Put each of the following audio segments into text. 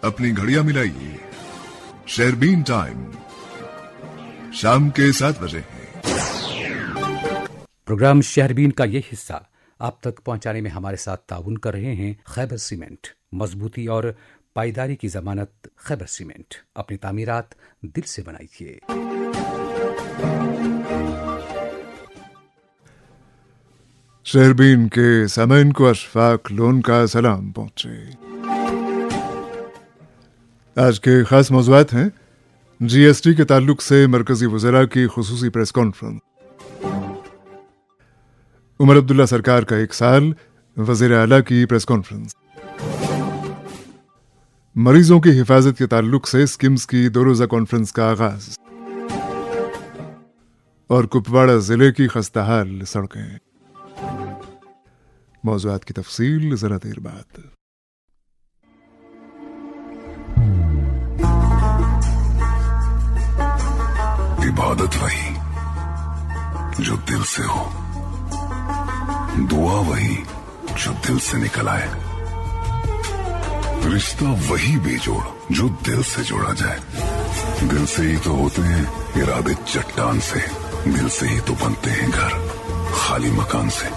अपनी घड़ियां मिलाइए, शेरबीन टाइम शाम के 7 बजे है। प्रोग्राम शहरबीन का ये हिस्सा आप तक पहुंचाने में हमारे साथ ताउन कर रहे हैं खैबर सीमेंट। मजबूती और पायदारी की जमानत खैबर सीमेंट। अपनी तामीरात दिल से बनाइए। शेरबीन के सामईन को अशफाक लोन का सलाम पहुंचे। आज के खास मौज़ूआत हैं जीएसटी के ताल्लुक से मरकजी वज़रा की खुसूसी प्रेस कॉन्फ्रेंस, उमर अब्दुल्ला सरकार का 1 साल, वज़ीर आला की प्रेस कॉन्फ्रेंस, मरीजों की हिफाजत के ताल्लुक से स्किम्स की 2 रोज़ा कॉन्फ्रेंस का आगाज और कुपवाड़ा जिले की खस्ताहाल सड़कें। मौज़ूआत की तफसील जरा देर बाद। इबादत वही जो दिल से हो, दुआ वही जो दिल से निकल आए, रिश्ता वही बेजोड़ जो दिल से जोड़ा जाए। दिल से ही तो होते हैं इरादे चट्टान से, दिल से ही तो बनते हैं घर खाली मकान से।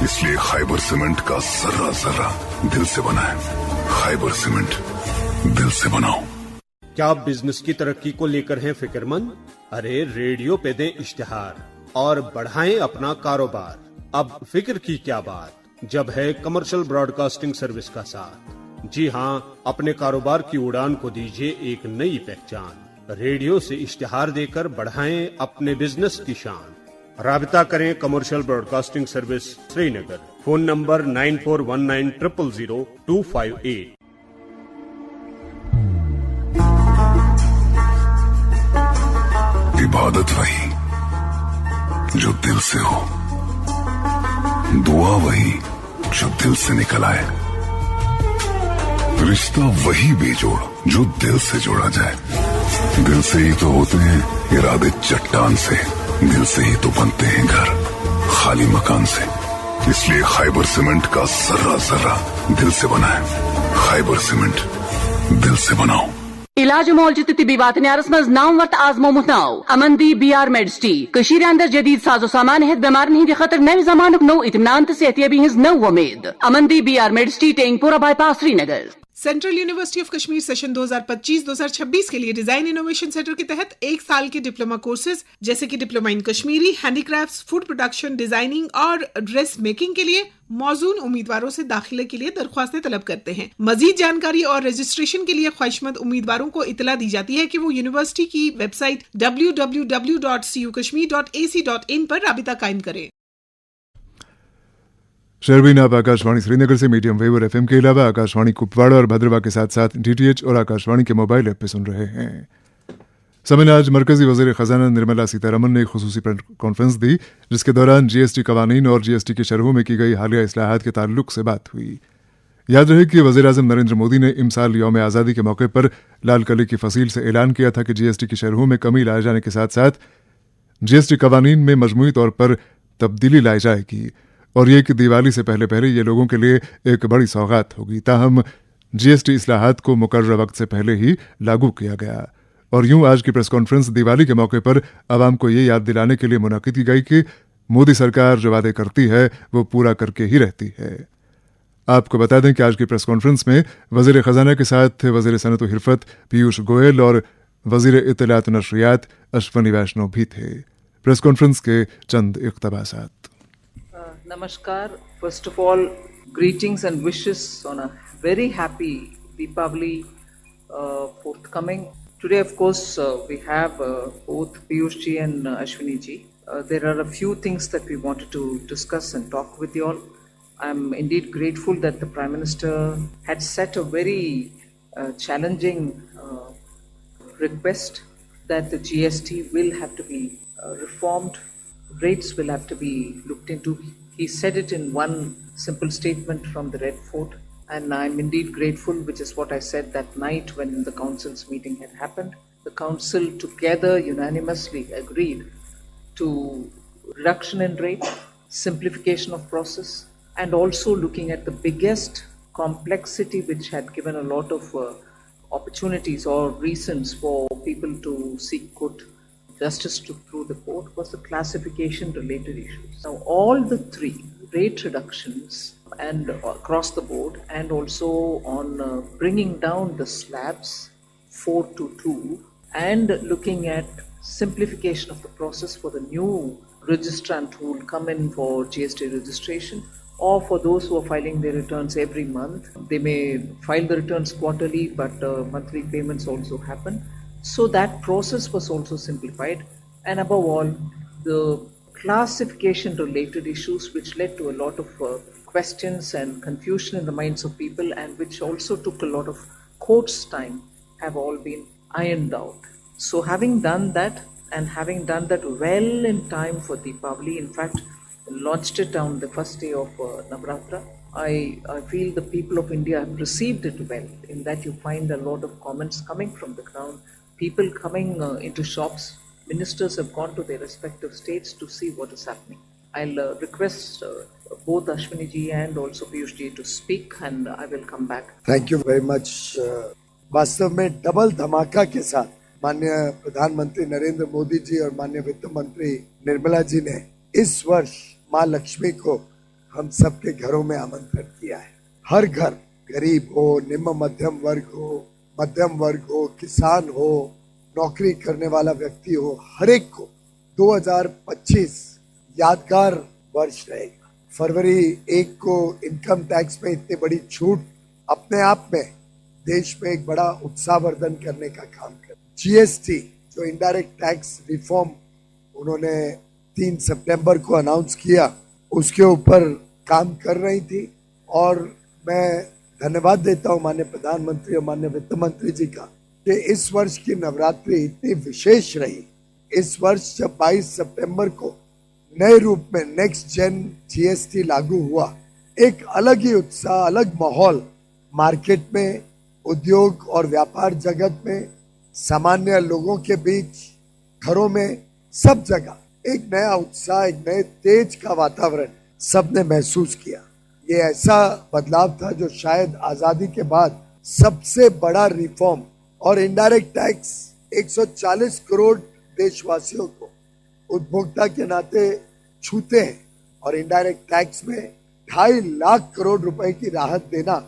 इसलिए खैबर सीमेंट का जर्रा जर्रा दिल से बना है। खैबर सीमेंट, दिल से बनाओ। क्या आप बिजनेस की तरक्की को लेकर हैं फिक्रमंद? अरे रेडियो पे दें इश्तिहार और बढ़ाएं अपना कारोबार। अब फिक्र की क्या बात, जब है कमर्शियल ब्रॉडकास्टिंग सर्विस का साथ। जी हाँ, अपने कारोबार की उड़ान को दीजिए एक नई पहचान। रेडियो से इश्तिहार देकर बढ़ाएं अपने बिजनेस की शान। राबिता करें commercial broadcasting service Srinagar. Phone number 9419000258। इबादत वही जो दिल से हो, दुआ वही जो दिल से निकल आए, रिश्ता वही बेजोड़ जो दिल से जोड़ा जाए। दिल से ही तो होते हैं इरादे चट्टान से, दिल से ही तो बनते हैं घर खाली मकान से। इसलिए खैबर सीमेंट का जर्रा जर्रा दिल से बना है। खैबर सीमेंट, दिल से बनाओ। इलाज मौलजत तिबी वातनियारस मज नाम वत आजमोमुत नाव अमंदी बीआर मेडिसिटी कशीर अंदर जदीद साजो सामान है बीमार नहीं खतर नव जमानुक नो इत्मीनान तो सेहतियाबी हिंज नव उम्मीद। अमंदी BR medicity Tengpora bypass Srinagar. Central university of Kashmir session 2025-2026 के लिए डिजाइन इनोवेशन सेंटर के तहत 1 साल के डिप्लोमा कोर्सेज जैसे कि diploma in Kashmiri, handicrafts, food production, designing और ड्रेस मेकिंग के लिए मौजूद उम्मीदवारों से दाखिले के लिए दरख्वास्तें तलब करते हैं। मजीद जानकारी और रजिस्ट्रेशन के लिए ख्वाहिशमंद उम्मीदवारों को इतला दी जाती है कि वो यूनिवर्सिटी की वेबसाइट www.cukashmir.ac.in पर राबिता कायम करें। शेरबीन आप आकाशवाणी श्रीनगर से मीडियम वेव और एफएम के अलावा आकाशवाणी कुपवाड़ा और भद्रवा के साथ साथ डीटीएच और आकाशवाणी के मोबाइल ऐप पे सुन रहे हैं। समय आज मरकजी वज़ीर ख़जाना निर्मला सीतारमन ने एक खुसूसी प्रेस कॉन्फ्रेंस दी, जिसके दौरान जीएसटी कवानीन और जीएसटी की शरहों में की गई हालिया इस्लाहात के ताल्लुक से बात हुई। याद रहे कि वज़ीर आज़म नरेंद्र मोदी ने इमसाल यौम आज़ादी के मौके पर लाल किले की फसील से ऐलान किया था कि जीएसटी की शरहों में कमी लाए जाने के साथ साथ जीएसटी कवानीन में मजमूई तौर पर तब्दीली लाई जाएगी और ये कि दिवाली से पहले पहले ये लोगों के लिए एक बड़ी सौगात होगी। ताहम जीएसटी इस्लाहात को मुकर्रर वक्त से पहले ही लागू किया गया और यूं आज की प्रेस कॉन्फ्रेंस दिवाली के मौके पर आवाम को ये याद दिलाने के लिए मुनाकिद की गई कि मोदी सरकार जो वादे करती है वो पूरा करके ही रहती है। आपको बता दें कि आज की प्रेस कॉन्फ्रेंस में वज़ीर ख़जाना के साथ वज़ीर सनअत व हिरफत पीयूष गोयल और वज़ीर इत्तलात व नशरियात अश्वनी वैष्णव भी थे। प्रेस कॉन्फ्रेंस के चंद इक़्तिबासात। Namaskar. First of all, greetings and wishes on a very happy Deepavali forthcoming. Today, of course, we have both Piyush ji and Ashwini ji. There are a few things that we wanted to discuss and talk with you all. I'm indeed grateful that the Prime Minister had set a very challenging request that the GST will have to be reformed. Rates will have to be looked into. He said it in one simple statement from the Red Fort, and I'm indeed grateful, which is what I said that night when the Council's meeting had happened. The Council together unanimously agreed to reduction in rate, simplification of process, and also looking at the biggest complexity which had given a lot of opportunities or reasons for people to seek court justice through the court was the classification related issues. Now, all the three, rate reductions and across the board, and also on bringing down the slabs 4 to 2, and looking at simplification of the process for the new registrant who will come in for GST registration, or for those who are filing their returns every month. They may file the returns quarterly, but monthly payments also happen. So that process was also simplified. And above all, the classification related issues, which led to a lot of questions and confusion in the minds of people, and which also took a lot of court's time, have all been ironed out. So having done that, and having done that well in time for Deepavali, in fact, launched it on the first day of Navratra, I feel the people of India have received it well, in that you find a lot of comments coming from the ground, people coming into shops. Ministers have gone to their respective states to see what is happening. I'll request both Ashwini ji and also Piyush ji to speak, and I will come back. Thank you very much. वास्तव में double धमाका के साथ माननीय प्रधानमंत्री नरेंद्र मोदी जी और माननीय वित्त मंत्री निर्मला जी ने इस वर्ष माँ लक्ष्मी को हम सबके घरों में आमंत्रण किया है. हर घर, गरीब हो, निम्न मध्यम वर्ग हो, किसान हो, नौकरी करने वाला व्यक्ति हो, हर एक को 2025 यादगार वर्ष रहेगा. फरवरी 1 को इनकम टैक्स में इतनी बड़ी छूट अपने आप में देश में एक बड़ा उत्साहवर्धन करने का काम कर. जीएसटी जो इनडायरेक्ट टैक्स रिफॉर्म उन्होंने 3 सितंबर को अनाउंस किया, उसके ऊपर काम कर रही थी. और मैं धन्यवाद देता हूं माननीय प्रधानमंत्री और माननीय वित्त मंत्री जी का कि इस वर्ष की नवरात्रि इतनी विशेष रही. इस वर्ष जब 22 सितंबर को नए रूप में नेक्स्ट जेन जीएसटी लागू हुआ, एक अलग ही उत्साह, अलग माहौल मार्केट में, उद्योग और व्यापार जगत में, सामान्य लोगों के बीच, घरों में, सब जगह एक नया उत्साह, एक नए तेज का वातावरण सबने महसूस किया. ये ऐसा बदलाव था जो शायद आजादी के बाद सबसे बड़ा रिफॉर्म. और इनडायरेक्ट टैक्स 140 करोड़ देशवासियों को उपभोक्ता के नाते छूते हैं, और इनडायरेक्ट टैक्स में 2.5 लाख करोड़ रुपए की राहत देना,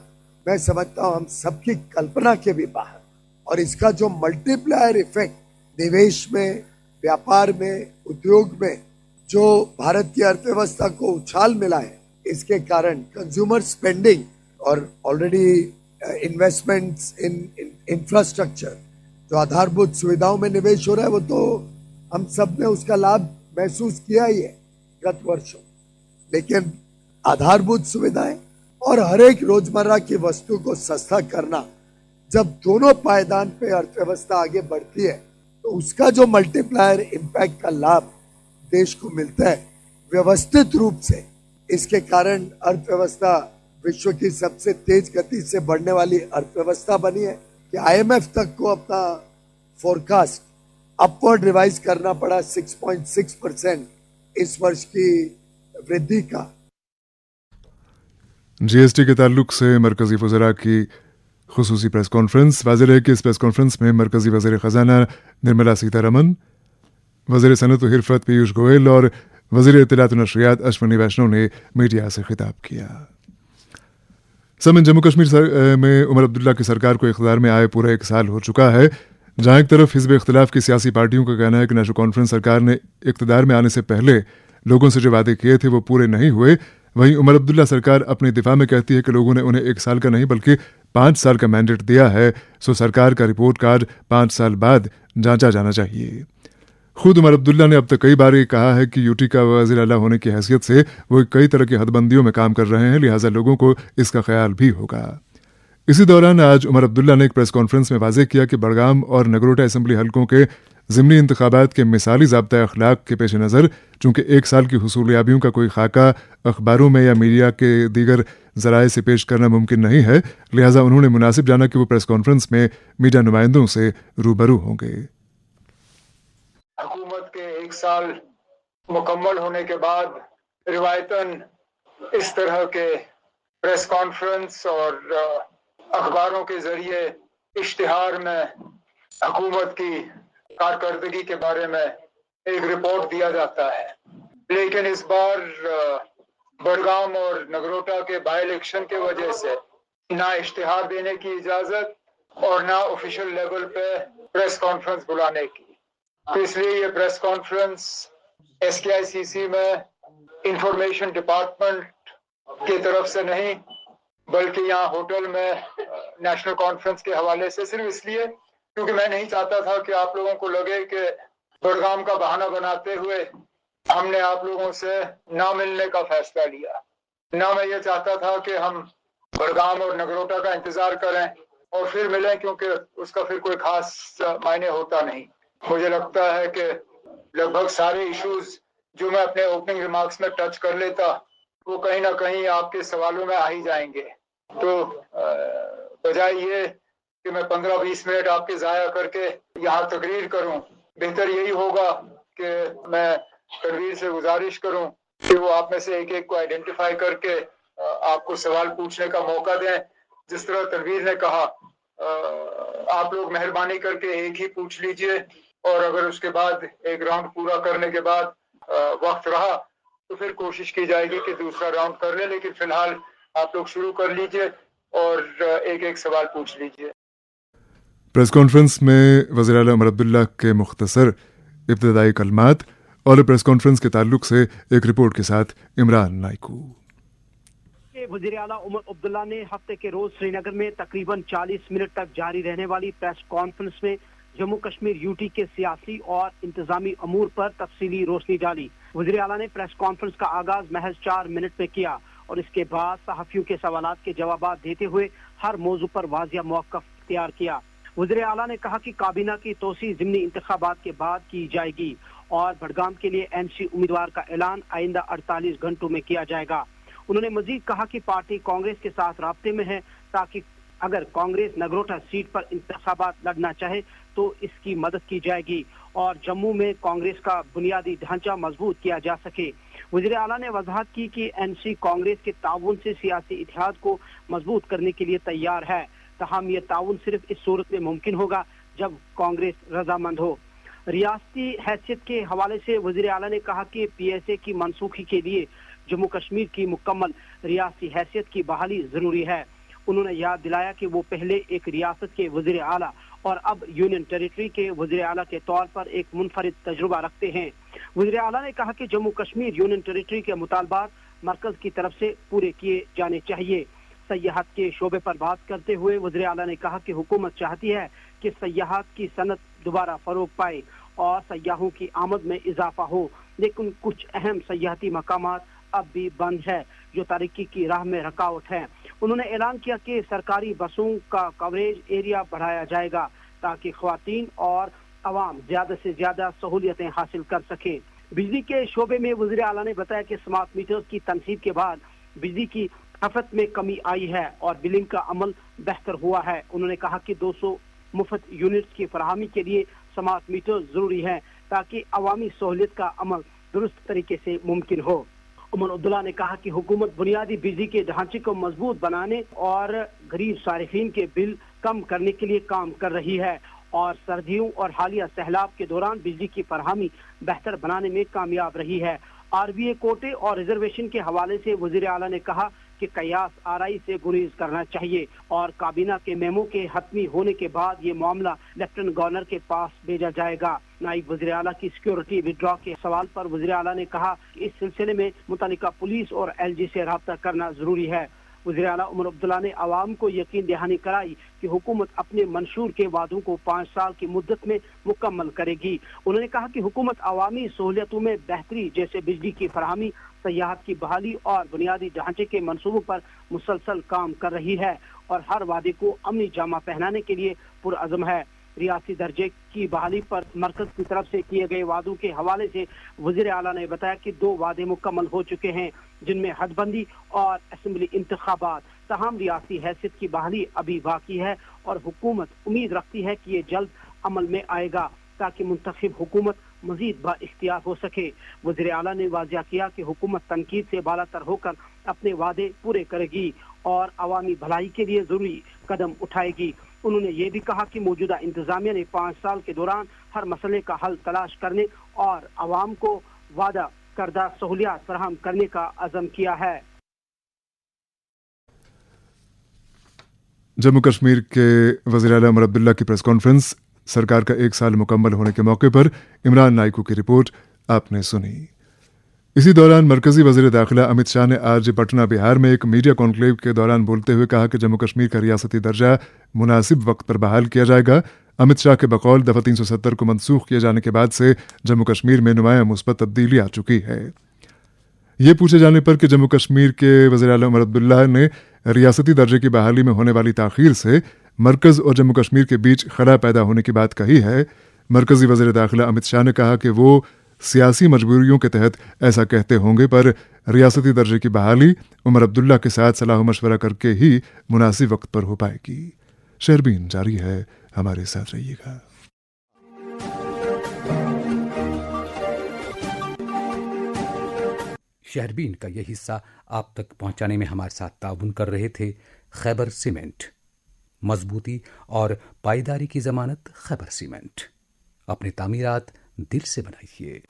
मैं समझता हूं हम सबकी कल्पना के भी बाहर. और इसका जो मल्टीप्लायर इफेक्ट निवेश में, व्यापार में, उद्योग में जो भारत की अर्थव्यवस्था को उछाल मिला है, इसके कारण कंज्यूमर स्पेंडिंग और ऑलरेडी इन्वेस्टमेंट्स इन इंफ्रास्ट्रक्चर, जो आधारभूत सुविधाओं में निवेश हो रहा है, वो तो हम सब ने उसका लाभ महसूस किया ही है गत वर्षों. लेकिन आधारभूत सुविधाएं और हर एक रोजमर्रा की वस्तु को सस्ता करना, जब दोनों पायदान पे अर्थव्यवस्था आगे बढ़ती है, तो उसका जो मल्टीप्लायर इम्पैक्ट का लाभ देश को मिलता है व्यवस्थित रूप से. इसके कारण अर्थव्यवस्था विश्व की सबसे तेज गति से बढ़ने वाली अर्थव्यवस्था बनी है कि आईएमएफ तक को अपना फोरकास्ट अपवर्ड रिवाइज करना पड़ा 6.6% इस वर्ष की वृद्धि का. जीएसटी के ताल्लुक से मरकजी वज़रा की खुसूसी प्रेस कॉन्फ्रेंस. वाज़ेह है कि इस प्रेस कॉन्फ्रेंस में मरकजी वज़ीर ख़ज़ाना निर्मला सीतारमन, वज़ीर सनअत व हिरफत पीयूष गोयल और वज़ीर इत्तलात व नशरियात अश्विनी वैष्णव ने मीडिया से खिताब किया. जम्मू कश्मीर में उमर अब्दुल्ला की सरकार को इख्तियार में आए पूरा 1 साल हो चुका है. जहां एक तरफ हिज़्ब इख्तिलाफ की सियासी पार्टियों का कहना है कि नेशनल कॉन्फ्रेंस सरकार ने इख्तियार में आने से पहले लोगों से जो वादे किए थे वो पूरे नहीं हुए, वहीं उमर अब्दुल्ला सरकार अपने दिफा में कहती है कि लोगों ने उन्हें 1 साल का नहीं बल्कि 5 साल का मैंडेट दिया है, सो सरकार का रिपोर्ट कार्ड 5 साल बाद जांचा जाना चाहिए. खुद उमर अब्दुल्ला ने अब तक कई बार ये कहा है कि यूटी का वज़ीर आला होने की हैसियत से वो कई तरह की हदबंदियों में काम कर रहे हैं, लिहाजा लोगों को इसका ख्याल भी होगा. इसी दौरान आज उमर अब्दुल्ला ने एक प्रेस कॉन्फ्रेंस में वाज़ेह किया कि बड़गाम और नगरोटा असेंबली हलकों के ज़िमनी इंतखाबात के मिसाली ज़ाब्ता अखलाक के पेश नज़र चूँकि 1 साल की हुसूलियाबियों का कोई खाका अखबारों में या मीडिया के दीगर ज़राए से पेश करना मुमकिन नहीं है, लिहाजा उन्होंने मुनासिब जाना कि वो प्रेस कॉन्फ्रेंस में मीडिया नुमाइंदों से रूबरू होंगे. हुकूमत के 1 साल मुकम्मल होने के बाद रिवायतन इस तरह के प्रेस कॉन्फ्रेंस और अखबारों के जरिए इश्तिहार में हुकूमत की कारकर्दगी के बारे में एक रिपोर्ट दिया जाता है, लेकिन इस बार बडगाम और नगरोटा के बाई इलेक्शन के वजह से ना इश्तिहार देने की इजाजत और ना ऑफिशियल लेवल पे प्रेस कॉन्फ्रेंस बुलाने की। तो इसलिए ये प्रेस कॉन्फ्रेंस SKICC में इंफॉर्मेशन डिपार्टमेंट की तरफ से नहीं, बल्कि यहाँ होटल में नेशनल कॉन्फ्रेंस के हवाले से, सिर्फ इसलिए क्योंकि मैं नहीं चाहता था कि आप लोगों को लगे कि बडगाम का बहाना बनाते हुए हमने आप लोगों से ना मिलने का फैसला लिया। ना मैं ये चाहता था कि हम बडगाम और नगरोटा का इंतजार करें और फिर मिलें, क्योंकि उसका फिर कोई खास मायने होता नहीं। मुझे लगता है कि लगभग सारे इश्यूज जो मैं अपने ओपनिंग रिमार्क्स में टच कर लेता वो कहीं ना कहीं आपके सवालों में आ ही जाएंगे। तो बजाय ये कि मैं 15-20 मिनट आपके ज़ाया करके यहाँ तकरीर करूँ, बेहतर यही होगा कि मैं तनवीर से गुजारिश करूँ कि वो आप में से एक एक को आइडेंटिफाई करके आपको सवाल पूछने का मौका दें। जिस तरह तनवीर ने कहा, आप लोग मेहरबानी करके एक ही पूछ लीजिए और अगर उसके बाद एक राउंड पूरा करने के बाद वक्त रहा तो फिर कोशिश की जाएगी कि दूसरा राउंड कर ले, लेकिन फिलहाल आप लोग शुरू कर लीजिए और एक एक सवाल पूछ लीजिए। प्रेस कॉन्फ्रेंस में वज़ीर आला उमर अब्दुल्ला के मुख्तसर इब्तदाई कलमात और प्रेस कॉन्फ्रेंस के ताल्लुक से एक रिपोर्ट के साथ इमरान नाइकू। वज़ीर आला उमर अब्दुल्ला ने हफ्ते के रोज श्रीनगर में तकरीबन 40 मिनट तक जारी रहने वाली प्रेस कॉन्फ्रेंस में जम्मू कश्मीर यूटी के सियासी और इंतजामी अमूर पर तफसीली रोशनी डाली। वज़ीर आला ने प्रेस कॉन्फ्रेंस का आगाज महज 4 मिनट में किया और इसके बाद सहाफ़ियों के सवालात के जवाब देते हुए हर मौजू पर वाज़िया मौक़िफ़ इख्तियार किया। वज़ीर आला ने कहा कि काबीना की तोसी ज़िमनी इंतखाबात के बाद की जाएगी और बडगाम के लिए NC उम्मीदवार का ऐलान आइंदा 48 घंटों में किया जाएगा। उन्होंने मजीद कहा कि पार्टी कांग्रेस के साथ राब्ते में है ताकि अगर कांग्रेस नगरोटा सीट पर इंतखाबात लड़ना चाहे तो इसकी मदद की जाएगी और जम्मू में कांग्रेस का बुनियादी ढांचा मजबूत किया जा सके। वज़ीर आला ने वजाहत की कि NC कांग्रेस के ताउन से सियासी इत्तेहाद को मजबूत करने के लिए तैयार है, तहम यह ताउन सिर्फ इस सूरत में मुमकिन होगा जब कांग्रेस रजामंद हो। रियासती हैसियत के हवाले से वज़ीर आला ने कहा कि PSA की मनसूखी के लिए जम्मू कश्मीर की मुकम्मल रियासती हैसियत की बहाली जरूरी है। उन्होंने याद दिलाया कि वो पहले एक रियासत के वज़ीर आला और अब यूनियन टेरिटरी के वज़ीर आला के तौर पर एक मुनफरिद तजुर्बा रखते हैं। वज़ीर आला ने कहा कि जम्मू कश्मीर यूनियन टेरिटरी के मुतालबात मरकज की तरफ से पूरे किए जाने चाहिए। सयाहत के शोबे पर बात करते हुए वज़ीर आला ने कहा कि हुकूमत चाहती है कि सयाहत की सनत दोबारा फरोग पाए और सयाहों की आमद में इजाफा हो, लेकिन कुछ अहम सयाहती मकामात अब भी बंद है जो तरक्की की राह में रुकावट है। उन्होंने ऐलान किया कि सरकारी बसों का कवरेज एरिया बढ़ाया जाएगा ताकि ख्वातीन और अवाम ज्यादा से ज्यादा सहूलियतें हासिल कर सके। बिजली के शोबे में वज़ीर आला ने बताया कि स्मार्ट मीटर्स की तनसीब के बाद बिजली की खपत में कमी आई है और बिलिंग का अमल बेहतर हुआ है। उन्होंने कहा कि 200 मुफ्त यूनिट्स की फराहमी के लिए स्मार्ट मीटर जरूरी है ताकि अवामी सहूलियत का अमल दुरुस्त तरीके से मुमकिन हो। उमर अब्दुल्ला ने कहा कि हुकूमत बुनियादी बिजली के ढांचे को मजबूत बनाने और गरीब सारिफीन के बिल कम करने के लिए काम कर रही है और सर्दियों और हालिया सैलाब के दौरान बिजली की फराहमी बेहतर बनाने में कामयाब रही है। RBA कोटे और रिजर्वेशन के हवाले से वज़ीर आला ने कहा कि कयास आराई से गुरेज करना चाहिए और काबीना के मेमो के हतमी होने के बाद ये मामला लेफ्टिनेंट गवर्नर के पास भेजा जाएगा। नायब वज़ीर आला की सिक्योरिटी विड्रॉ के सवाल पर वज़ीर आला ने कहा कि इस सिलसिले में मुतल्लिका पुलिस और LG से राब्ता करना जरूरी है। वज़ीर आला उमर अब्दुल्ला ने आवाम को यकीन दहानी कराई कि हुकूमत अपने मंशूर के वादों को 5 साल की मुद्दत में मुकम्मल करेगी। उन्होंने कहा कि हुकूमत अवामी सहूलियतों में बेहतरी जैसे बिजली की फराहमी, सयाहत की बहाली और बुनियादी ढांचे के मंसूबों पर मुसलसल काम कर रही है और हर वादे को अमली जामा पहनाने के लिए पुरअज़म है। रियासी दर्जे की बहाली पर मरकज की तरफ से किए गए वादों के हवाले से वज़ीर आला ने बताया कि 2 वादे मुकम्मल हो चुके हैं जिनमें हदबंदी और असेंबली इंतखाबात। तमाम रियासी हैसियत की बहाली अभी बाकी है और हुकूमत उम्मीद रखती है कि ये जल्द अमल में आएगा ताकि मुंतखब हुकूमत मजीद बाइख्तियार हो सके। वज़ीर आला ने वाज़िया किया कि हुकूमत तनकीद से बालातर होकर अपने वादे पूरे करेगी और अवामी भलाई के लिए जरूरी कदम उठाएगी। उन्होंने ये भी कहा कि मौजूदा इंतजामिया ने 5 साल के दौरान हर मसले का हल तलाश करने और आवाम को वादा करदा सहूलियात फराहम करने का अज़म किया है। जम्मू कश्मीर के वज़ीर आला उमर अब्दुल्ला की प्रेस कॉन्फ्रेंस, सरकार का 1 साल मुकम्मल होने के मौके पर इमरान नाइकू की रिपोर्ट आपने सुनी। इसी दौरान मरकजी वज़ीर दाखिला अमित शाह ने आज पटना बिहार में एक मीडिया कॉन्क्लेव के दौरान बोलते हुए कहा कि जम्मू कश्मीर का रियासती दर्जा मुनासिब वक्त पर बहाल किया जाएगा। अमित शाह के बकौल दफ़ा 370 को मनसूख किए जाने के बाद से जम्मू कश्मीर में नुमायां मुस्बत तब्दीली आ चुकी है। ये पूछे जाने पर कि जम्मू कश्मीर के वज़ीर आला उमर अब्दुल्ला ने रियासती दर्जे की बहाली में होने वाली ताख़ीर से मरकज़ और जम्मू कश्मीर के बीच खला पैदा होने की बात कही है, मरकजी वज़ीर दाखिला अमित शाह ने कहा कि वो सियासी मजबूरियों के तहत ऐसा कहते होंगे, पर रियासती दर्जे की बहाली उमर अब्दुल्ला के साथ सलाह मशवरा करके ही मुनासिब वक्त पर हो पाएगी। शहरबीन जारी है, हमारे साथ रहिएगा। शहरबीन का यह हिस्सा आप तक पहुंचाने में हमारे साथ ताउन कर रहे थे खैबर सीमेंट। मजबूती और पायदारी की जमानत खैबर सीमेंट। अपनी तामीरात दिल से बनाइए।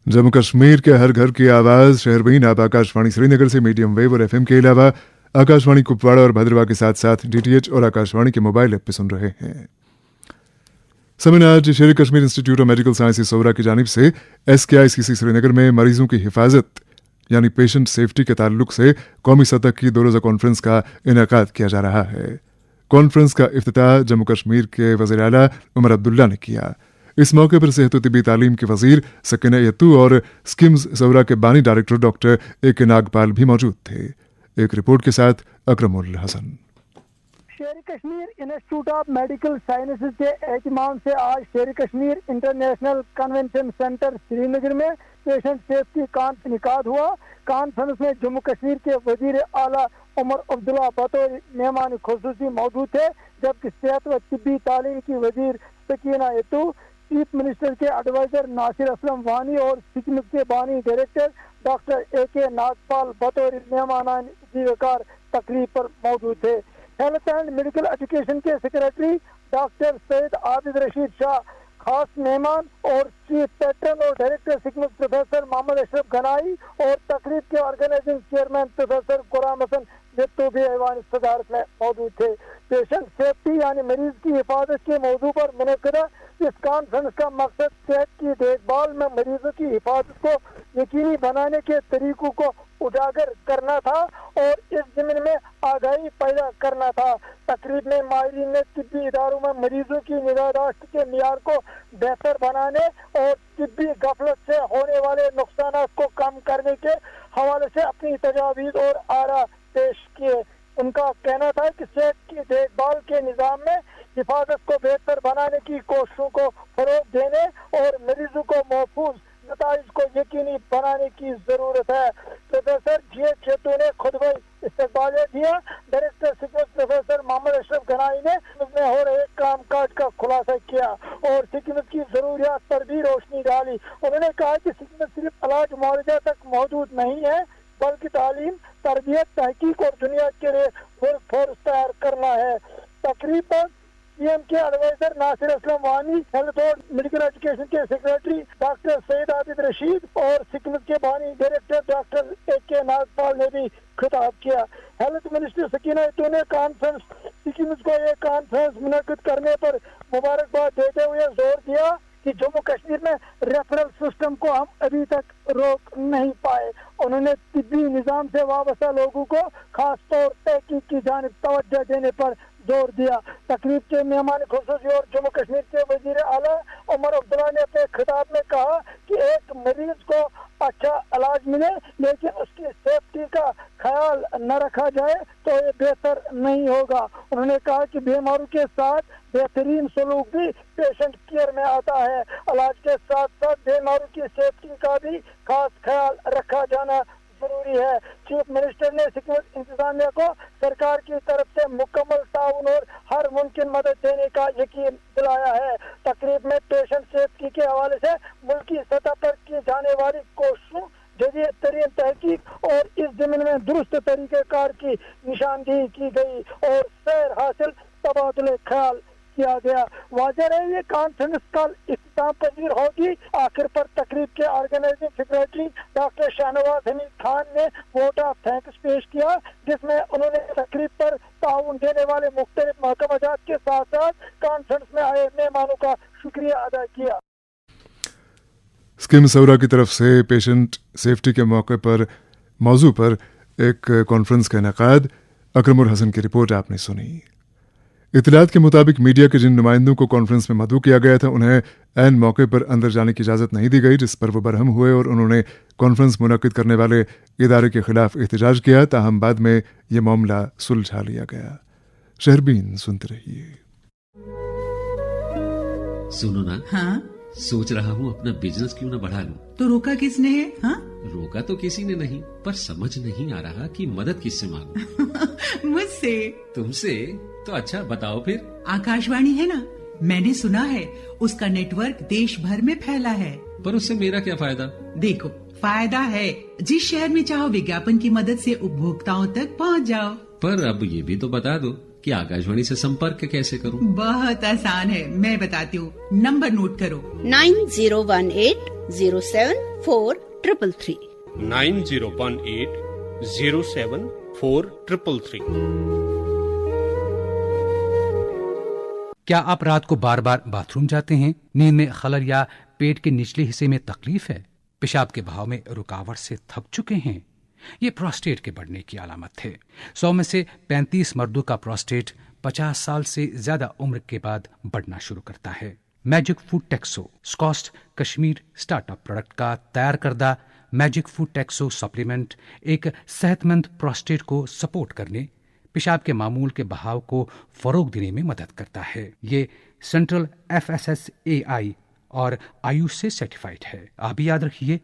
जम्मू कश्मीर के हर घर की आवाज शहरबीन आप आकाशवाणी श्रीनगर से मीडियम वेव और FM के अलावा आकाशवाणी कुपवाड़ा और भद्रवाह के साथ साथ DTH और आकाशवाणी के मोबाइल ऐप पे सुन रहे हैं। समय आज Sher Kashmir institute of medical sciences Soura की जानिब से SKICC श्रीनगर में मरीजों की हिफाजत यानी पेशेंट सेफ्टी के ताल्लुक से कौमी सतह की 2 रोज़ा कॉन्फ्रेंस का इनेकाद किया जा रहा है। कॉन्फ्रेंस का इफ्तिताह जम्मू कश्मीर के वज़ीर आला उमर अब्दुल्ला ने किया। इस मौके पर सेहत व तिब्बी तालीम के वज़ीर सकीना यत्तू और स्किम्स सोवरा के बानी डायरेक्टर डॉक्टर AK नागपाल भी मौजूद थे। एक रिपोर्ट के साथ अकरमुल हसन। शेर Kashmir institute of medical sciences के एहतमाम से आज Sher Kashmir international convention centre Srinagar में पेशेंट सेफ्टी कॉन्फ्रेंस इनेकाद हुआ। कॉन्फ्रेंस में जम्मू कश्मीर के वजीर आला उमर अब्दुल्ला बतौर मेहमान खुसूसी मौजूद थे, जबकि सेहत व तिब्बी तालीम की वजीर सकीना यत्तू, चीफ मिनिस्टर के एडवाइजर नासिर असलम वानी और सिक्किम के बानी डायरेक्टर डॉक्टर AK नागपाल बतौर मेहमान जीवकार तकरीब पर मौजूद थे। हेल्थ एंड मेडिकल एजुकेशन के सेक्रेटरी डॉक्टर सैयद आबिद रशीद शाह खास मेहमान और चीफ पैटर्न और डायरेक्टर सिक्किम प्रोफेसर मोहम्मद अशरफ गनाई और तकरीब के ऑर्गेनाइजिंग चेयरमैन प्रोफेसर गुलाम हसन यत्तू भी ऐवान सदारत में मौजूद थे। पेशेंट सेफ्टी यानी मरीज की हिफाजत के मौजू पर मुनक़दा इस कॉन्फ्रेंस का मकसद सेहत की देखभाल में मरीजों की हिफाजत को यकीनी बनाने के तरीकों को उजागर करना था और इस ज़मीन में आगाही पैदा करना था। तकरीब में माहिरीन ने तिब्बी इदारों में मरीजों की निगहदाश्त के मियार को बेहतर बनाने और तिब्बी गफलत से होने वाले नुकसान को कम करने के हवाले से अपनी तजावीज़ और आरा पेश किए। उनका कहना था कि सेहत की देखभाल के निज़ाम में हिफाजत को बेहतर बनाने की कोशिशों को फरोग देने और मरीजों को महफूज नताइज को यकीनी बनाने की जरूरत है। प्रोफेसर GH यत्तू ने खुतबा इस्तकबाल दिया। डायरेक्टर सिक्किम प्रोफेसर मोहम्मद अशरफ गनाई ने उसमें हो रहे काम काज का खुलासा किया और सिक्किम की जरूरियात पर भी रोशनी डाली। उन्होंने कहा कि सिक्किम सिर्फ इलाज मुआवजा तक मौजूद नहीं है, बल्कि तालीम, तरबियत, तहकीक और दुनिया के लिए वर्क फोर्स तैयार करना है। तकरीब पर CM के एडवाइजर नासिर असलम वानी, हेल्थ और मेडिकल एजुकेशन के सेक्रेटरी डॉक्टर सैयद आबिद रशीद और सिक्किम के बानी डायरेक्टर डॉक्टर AK नागपाल ने भी खिताब किया। हेल्थ मिनिस्टर सकीना यत्तू ने कॉन्फ्रेंस सिक्किम को ये कॉन्फ्रेंस मुनक़िद करने पर मुबारकबाद देते हुए जोर दिया कि जम्मू कश्मीर में रेफरल सिस्टम को हम अभी तक रोक नहीं पाए। उन्होंने तिब्बी निज़ाम से वाबस्ता लोगों को खास तौर तहकीक की जानिब तवज्जो देने पर जोर दिया। तकरीब के मेहमान खुसूसी और जम्मू कश्मीर के वजीर आला उमर अब्दुल्ला ने अपने खिताब में कहा कि एक मरीज को अच्छा इलाज मिले लेकिन उसकी सेफ्टी का ख्याल न रखा जाए तो ये बेहतर नहीं होगा। उन्होंने कहा कि बीमारों के साथ बेहतरीन सलूक भी पेशेंट केयर में आता है। इलाज के साथ साथ बीमारों की सेफ्टी का भी खास ख्याल रखा जाना जरूरी है। चीफ मिनिस्टर ने सिक्योरिटी इंतजामिया को सरकार की तरफ से मुकम्मल ताउन और हर मुमकिन मदद देने का यकीन दिलाया है। तकरीब में पेशेंट सेफ्टी के हवाले से मुल्की सतह पर की जाने वाली कोशिशों, जदीद तरीन तहकीक और इस ज़मीन में दुरुस्त तरीके कार की निशानदेही की गई और सैर हासिल तबादले ख्याल किया गया। वाज़ेह है ये कॉन्फ्रेंस कल इख्तिताम पजीर होगी। आखिर पर तकरीब के organizing secretary doctor Shahnawaz Hamid Khan ने वोट ऑफ थैंक्स पेश किया, जिसमें उन्होंने तकरीब पर ताउन देने वाले मुख्तलिफ महकमात के साथ साथ कॉन्फ्रेंस में आए मेहमानों का शुक्रिया अदा किया। स्किम सौरा की तरफ से पेशेंट सेफ्टी के मौजू पर एक कॉन्फ्रेंस का इनेकाद। अकरमुल हसन की रिपोर्ट आपने सुनी। इतलात के मुताबिक मीडिया के जिन नुमाइंदों को कॉन्फ्रेंस में मदऊ किया गया था उन्हें ऐन मौके पर अंदर जाने की इजाज़त नहीं दी गई, जिस पर वो बरहम हुए और उन्होंने कॉन्फ्रेंस मुनक्किद करने वाले इदारे के खिलाफ एहतजाज किया। ताहम बाद में ये मामला सुलझा लिया गया। शहरबीन सुनते रहिए। सुनो ना, हाँ सोच रहा हूँ अपना बिजनेस क्यों ना बढ़ा लूं। तो रोका किसने है? हाँ रोका तो किसी ने नहीं, पर समझ नहीं आ रहा कि मदद किससे मांगूं। मुझसे? तुमसे? तो अच्छा बताओ फिर। आकाशवाणी है ना, मैंने सुना है उसका नेटवर्क देश भर में फैला है। पर उससे मेरा क्या फायदा? देखो फायदा है, जिस शहर में चाहो विज्ञापन की मदद से उपभोक्ताओं तक पहुँच जाओ। पर अब ये भी तो बता दो कि आकाशवाणी से संपर्क कैसे करूं? बहुत आसान है, मैं बताती हूँ। नंबर नोट करो 9018074333 9018074333। क्या आप रात को बार बार बाथरूम जाते हैं? नींद में खलल या पेट के निचले हिस्से में तकलीफ है? पेशाब के बहाव में रुकावट से थक चुके हैं? ये प्रोस्टेट के बढ़ने की अलामत है। 100 में से 35 मर्दों का प्रोस्टेट 50 साल से ज्यादा उम्र के बाद बढ़ना शुरू करता है। मैजिक फूड टेक्सो स्कॉस्ट कश्मीर स्टार्टअप प्रोडक्ट का तैयार करदा मैजिक फूड टेक्सो सप्लीमेंट एक सेहतमंद प्रोस्टेट को सपोर्ट करने, पेशाब के मामूल के बहाव को फरोग देने में मदद करता है। ये सेंट्रल FSSAI और आयुष से सर्टिफाइड है। आप भी याद रखिए,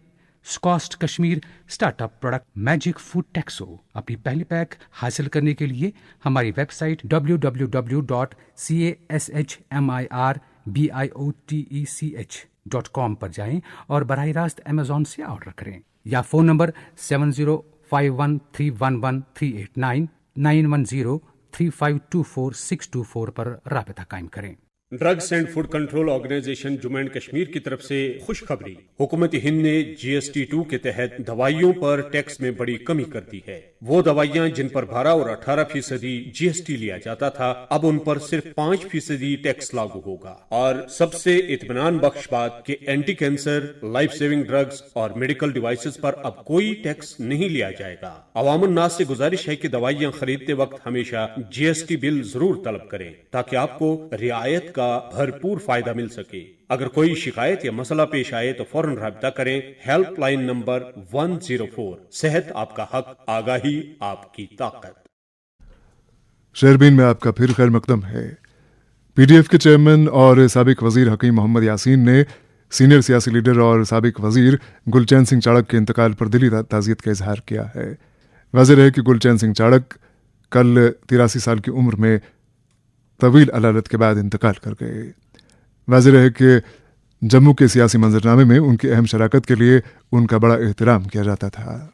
SKUAST Kashmir startup product magic food टेक्सो। अपनी पहली पैक हासिल करने के लिए हमारी वेबसाइट www.cashmirbiotech.com पर जाएं और बराह रास्त अमेज़न से ऑर्डर करें या फोन नंबर 7051311389 9103524624 पर राबता कायम करें। Drugs and food control organization Jammu and Kashmir की तरफ से खुशखबरी। हुकूमत हिंद ने GST 2 के तहत दवाइयों पर टैक्स में बड़ी कमी कर दी है। वो दवाइयाँ जिन पर 12 और 18% GST लिया जाता था, अब उन पर सिर्फ 5% टैक्स लागू होगा। और सबसे इत्मीनान बख्श बात कि anti cancer, life saving drugs और मेडिकल डिवाइसेस पर अब कोई टैक्स नहीं लिया जाएगा। अवामुन नास से गुजारिश है कि दवाइयाँ खरीदते वक्त हमेशा GST बिल जरूर तलब करें ताकि आपको रियायत का भरपूर फायदा मिल सके। अगर कोई शिकायत या मसला पेश आए तो फौरन राब्ता करें। Helpline number 104। सेहत आपका हक, आगाही आपकी ताकत। शहरबीन में आपका फिर खैर मकदम है। PDF के चेयरमैन और साबिक वजीर हकीम मोहम्मद यासीन ने सीनियर सियासी लीडर और साबिक वजीर गुलचैन सिंह चाड़क के इंतकाल पर दिली ताज़ियत का इजहार किया है। वाज़ेह है कि गुलचैन सिंह चाड़क कल 83 साल की उम्र में तवील अलालत के बाद इंतकाल कर गए। वाज़ेह है कि जम्मू के सियासी मंजरनामे में उनकी अहम शराकत के लिए उनका बड़ा एहतराम किया जाता था।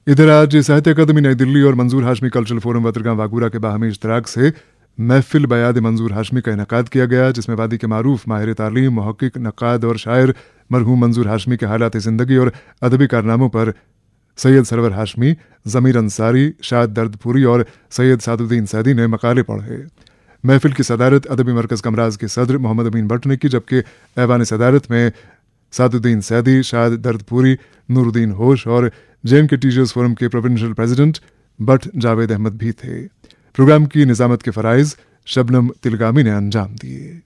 इधर आज साहित्य अकादमी नई दिल्ली और मंजूर हाशमी कल्चरल फोरम वतरगाम वागूरा के बाहमी इश्तराक से महफिल बयाद मंजूर हाशमी का इनेकाद किया गया, जिसमें वादी के मारूफ माहिर तालीम, मुहक्किक, नक्काद और शायर मरहूम मंजूर हाशमी के हालात ज़िंदगी और अदबी कारनामों पर सैयद सरवर हाशमी, ज़मीर अंसारी, शाद दर्दपुरी और सैयद सादुद्दीन सैदी ने मकाले पढ़े। महफिल की सदारत अदबी मरकज़ कमराज के सदर मोहम्मद अमीन भट्ट ने की, जबकि ऐवान सदारत में सादुद्दीन सैदी, शाद दर्दपुरी, नूरुद्दीन होश और JNK टीचर्स फोरम के प्रोविंशियल प्रेसिडेंट भट्ट जावेद अहमद भी थे। प्रोग्राम की निज़ामत के फ़राइज़ शबनम तिलगामी ने अंजाम दिए।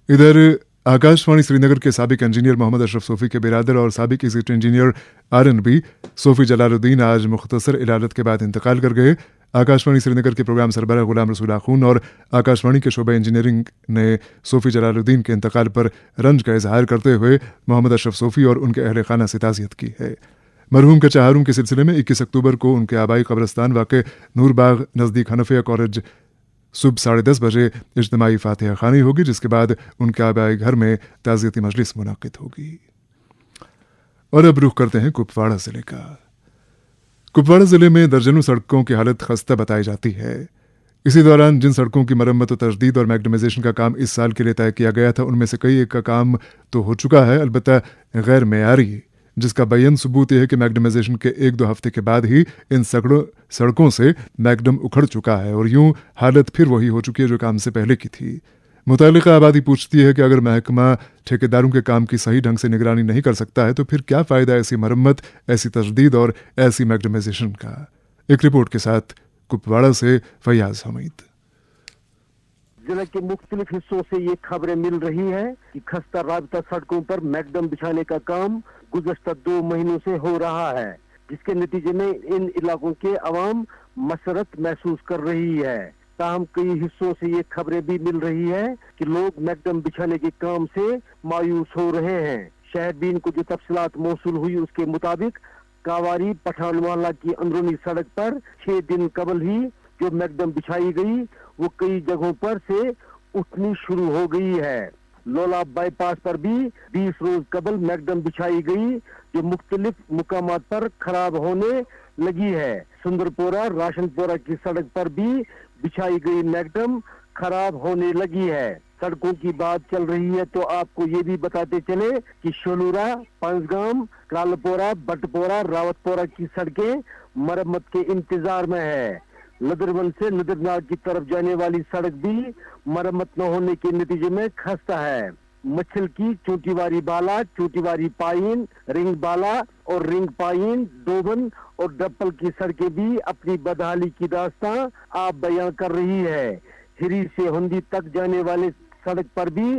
इधर आकाशवाणी श्रीनगर के साबिक इंजीनियर मोहम्मद अशरफ सोफ़ी के बिरादर और साबिक executive engineer RNB SoFi Jalaluddin आज मुख्तसर इलालत के बाद इंतकाल कर गए। आकाशवाणी श्रीनगर के प्रोग्राम सरबराह गुलाम रसूल आखून और आकाशवाणी के शोबा इंजीनियरिंग ने सोफ़ी जलालुद्दीन के इंतकाल पर रंज का इजहार करते हुए मोहम्मद अशरफ सोफ़ी और उनके अहल खाना से ताज़ियत की है। मरहूम के चहारूम के सिलसिले में 21 अक्टूबर को उनके आबाई कब्रस्तान वाक़ नूरबाग नज़दीक हनफिया कॉलेज सुबह 10:30 बजे इज्तिमाई फातिहा खानी होगी, जिसके बाद उनके आबाई घर में ताज़ियती मजलिस मुनाकिद होगी। और अब रुख करते हैं कुपवाड़ा जिले का। कुपवाड़ा जिले में दर्जनों सड़कों की हालत खस्ता बताई जाती है। इसी दौरान जिन सड़कों की मरम्मत व तजदीद और मैग्नेमाइजेशन का काम इस साल के लिए तय किया गया था, उनमें से कई एक का काम तो हो चुका है, अलबत्ता गैर मेयारी, जिसका बेयन सबूत यह है कि मैग्नेमाइजेशन के 1-2 हफ्ते के बाद ही इन सड़कों से मैग्डम उखड़ चुका है और यूं हालत फिर वही हो चुकी है जो काम से पहले की थी। मुतालिका आबादी पूछती है कि अगर महकमा ठेकेदारों के काम की सही ढंग से निगरानी नहीं कर सकता है तो फिर क्या फ़ायदा ऐसी मरम्मत, ऐसी तजदीद और ऐसी मैग्नेमाइजेशन का। एक रिपोर्ट के साथ कुपवाड़ा से फैयाज हमीद। जिले के मुख्तलिफ हिस्सों से ये खबरें मिल रही है कि खस्ता राबता सड़कों पर मैग्डम बिछाने का काम गुज़श्ता 2 महीनों से हो रहा है, जिसके नतीजे में इन इलाकों के अवाम मसरत महसूस कर रही है। ताहम कई हिस्सों से ये खबरें भी मिल रही है कि लोग मैग्डम बिछाने के काम से मायूस हो रहे हैं। शहरबीन को जो तफसीलात मौसूल हुई उसके मुताबिक कावारी पठान मोहल्ला की अंदरूनी सड़क पर 6 दिन कबल ही जो मैग्डम बिछाई गई वो कई जगहों पर से उठनी शुरू हो गई है। लोला बाईपास पर भी 20 रोज कबल मैग्डम बिछाई गई जो मुख्तलिफ मुकामात पर खराब होने लगी है। सुंदरपोरा राशनपोरा की सड़क पर भी बिछाई गई मैग्डम खराब होने लगी है। सड़कों की बात चल रही है तो आपको ये भी बताते चले कि शोलूरा, पंजगाम, कालपोरा, बटपोरा, रावतपोरा की सड़कें मरम्मत के इंतजार में है। लदरवन से नदरनाग की तरफ जाने वाली सड़क भी मरम्मत न होने के नतीजे में खस्ता है। मच्छल की चोटीवारी बाला, चोटीवारी पाइन, रिंग बाला और रिंग पाइन, डोबन और डप्पल की सड़कें भी अपनी बदहाली की दास्तां आप बयां कर रही है। हिरी से हुंदी तक जाने वाले सड़क पर भी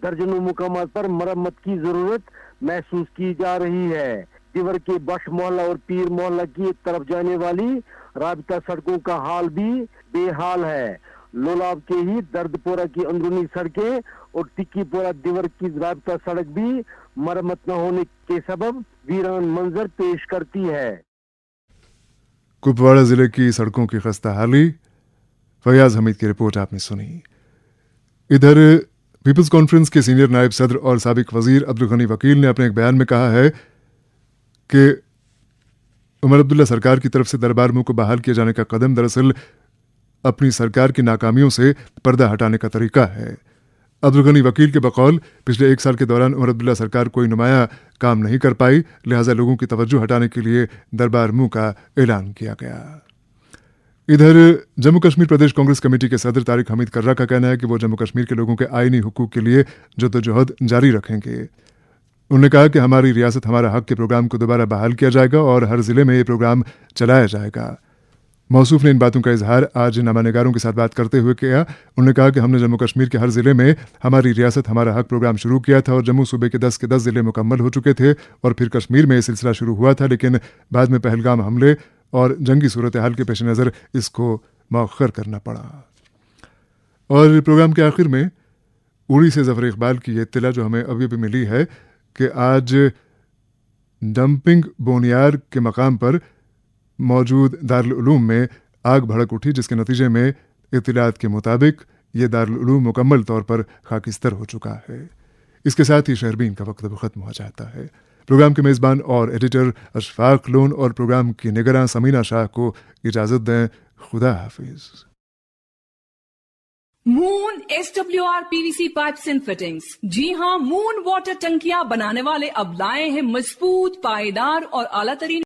दर्जनों मुकामात पर मरम्मत की जरूरत महसूस की जा रही है। दिवर के बश मोहल्ला और पीर मोहल्ला की तरफ जाने वाली राबता सड़कों का हाल भी बेहाल है। लोलाब के ही दर्दपोरा की अंदरूनी सड़कें और टिक्कीपोरा दिवर की राबता सड़क भी मरम्मत न होने के सबब वीरान मंजर पेश करती है। कुपवाड़ा जिले की सड़कों की खस्ता हाली, फैयाज हमीद की रिपोर्ट आपने सुनी। इधर पीपल्स कॉन्फ्रेंस के सीनियर नायब सदर और साबिक वजीर अब्दुल गनी वकील ने अपने एक बयान में कहा है कि उमर अब्दुल्ला सरकार की तरफ से दरबार मुंह को बहाल किए जाने का कदम दरअसल अपनी सरकार की नाकामियों से पर्दा हटाने का तरीका है। अब्दुल गनी वकील के बकौल पिछले 1 साल के दौरान उमर अब्दुल्ला सरकार कोई नुमाया काम नहीं कर पाई, लिहाजा लोगों की तवज्जो हटाने के लिए दरबार मुंह का ऐलान किया गया। इधर जम्मू कश्मीर प्रदेश कांग्रेस कमेटी के सदर तारिक हमीद कर्रा का कहना है कि वो जम्मू कश्मीर के लोगों के आईनी हुकूक के लिए जद्दोजहद जारी रखेंगे। उन्होंने कहा कि हमारी रियासत हमारा हक के प्रोग्राम को दोबारा बहाल किया जाएगा और हर जिले में ये प्रोग्राम चलाया जाएगा। मौसूफ ने इन बातों का इजहार आज नामानिगारों के साथ बात करते हुए किया। उन्होंने कहा कि हमने जम्मू कश्मीर के हर जिले में हमारी रियासत हमारा हक प्रोग्राम शुरू किया था और जम्मू सूबे के 10 के 10 जिले मुकम्मल हो चुके थे और फिर कश्मीर में ये सिलसिला शुरू हुआ था, लेकिन बाद में पहलगाम हमले और जंगी सूरत हाल के पेश नज़र इसको मौखर करना पड़ा। और प्रोग्राम के आखिर में उड़ी से जफर इकबाल की ये इत्तला जो हमें अभी भी मिली है कि आज डंपिंग बोनियार के मकाम पर मौजूद दारुल उलूम में आग भड़क उठी, जिसके नतीजे में इत्तलात के मुताबिक ये दारुल उलूम मुकम्मल तौर पर खाकिस्तर हो चुका है। इसके साथ ही शहरबीन का वक्त ख़त्म हो जाता है। प्रोग्राम के मेज़बान और एडिटर अशफाक लोन और प्रोग्राम की निगरान समीना शाह को इजाज़त दें। खुदा हाफिज। Moon SWR PVC pipes and fittings. जी हाँ, मून वाटर टंकियां बनाने वाले अब लाए हैं मजबूत, पायदार और आला तरीन